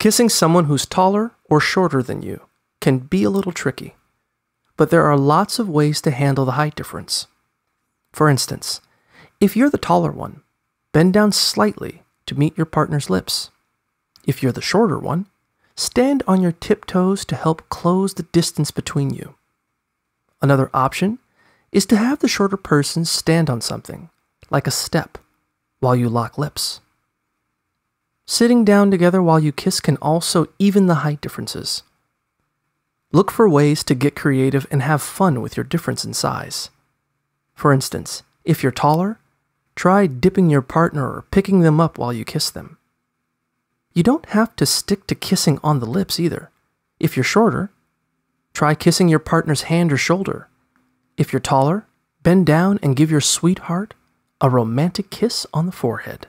Kissing someone who's taller or shorter than you can be a little tricky, but there are lots of ways to handle the height difference. For instance, if you're the taller one, bend down slightly to meet your partner's lips. If you're the shorter one, stand on your tiptoes to help close the distance between you. Another option is to have the shorter person stand on something, like a step, while you lock lips. Sitting down together while you kiss can also even the height differences. Look for ways to get creative and have fun with your difference in size. For instance, if you're taller, try dipping your partner or picking them up while you kiss them. You don't have to stick to kissing on the lips either. If you're shorter, try kissing your partner's hand or shoulder. If you're taller, bend down and give your sweetheart a romantic kiss on the forehead.